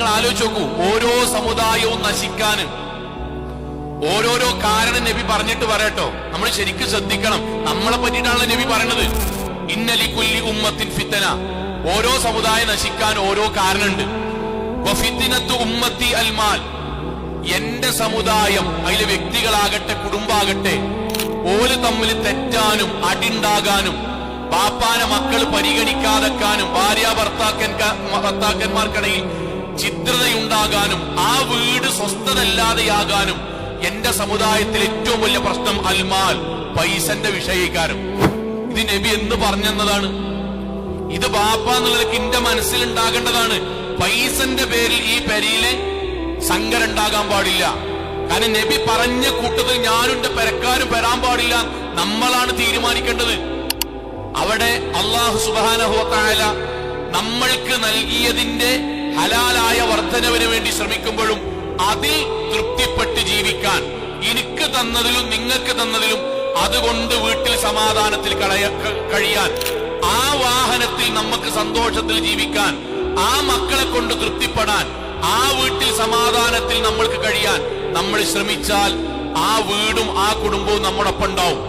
നിങ്ങൾ ആലോചിച്ച് നോക്കൂ, ഓരോ സമുദായവും നശിക്കാനും ഓരോരോ കാരണം നബി പറഞ്ഞിട്ട് പറയട്ടോ. നമ്മൾ ശരിക്കും ശ്രദ്ധിക്കണം, നമ്മളെ പറ്റിയിട്ടാണ് നബി പറയണത്. ഇന്നലി കുല്ലി ഉമ്മത്തിൻ ഫിത്തന, ഓരോ സമുദായം നശിക്കാൻ ഓരോ കാരണമുണ്ട്. വഫിത്തിനത്തു ഉമ്മത്തി അൽമാൽ, എന്റെ സമുദായം, അതിലെ വ്യക്തികളാകട്ടെ കുടുംബാകട്ടെ, ഓല് തമ്മിൽ തെറ്റാനും അടിണ്ടാകാനും ബാപ്പാനെ മക്കൾ പരിഗണിക്കാതെക്കാനും ഭാര്യ ഭർത്താക്കന്മാർക്കിടയിൽ ചിത്രതയുണ്ടാകാനും ആ വീട് സ്വസ്ഥതല്ലാതെയാകാനും എന്റെ സമുദായത്തിൽ ഏറ്റവും വലിയ പ്രശ്നം അൽമാൽ, പൈസന്റെ വിഷയക്കാരും. ഇത് നബി എന്ന് പറഞ്ഞതാണ്. ഇത് ബാപ്പ എന്നുള്ളത് എന്റെ മനസ്സിലുണ്ടാകേണ്ടതാണ്. പൈസന്റെ പേരിൽ ഈ പെരയില് സങ്കരം ഉണ്ടാകാൻ പാടില്ല. കാരണം നബി പറഞ്ഞ കൂട്ടത്തിൽ ഞാനും എന്റെ പെരക്കാരും വരാൻ പാടില്ല. നമ്മളാണ് തീരുമാനിക്കേണ്ടത്. അവിടെ അല്ലാഹു സുബ്ഹാനഹു വ തആല നമ്മൾക്ക് നൽകിയതിന്റെ ഹലാലായ വർധനവിന് വേണ്ടി ശ്രമിക്കുമ്പോഴും അതിൽ തൃപ്തിപ്പെട്ട് ജീവിക്കാൻ, എനിക്ക് തന്നതിലും നിങ്ങൾക്ക് തന്നതിലും അതുകൊണ്ട് വീട്ടിൽ സമാധാനത്തിൽ കഴിയാൻ, ആ വാഹനത്തിൽ നമുക്ക് സന്തോഷത്തിൽ ജീവിക്കാൻ, ആ മക്കളെ കൊണ്ട് തൃപ്തിപ്പെടാൻ, ആ വീട്ടിൽ സമാധാനത്തിൽ നമ്മൾക്ക് കഴിയാൻ നമ്മൾ ശ്രമിച്ചാൽ ആ വീടും ആ കുടുംബവും നമ്മോടൊപ്പം ഉണ്ടാവും.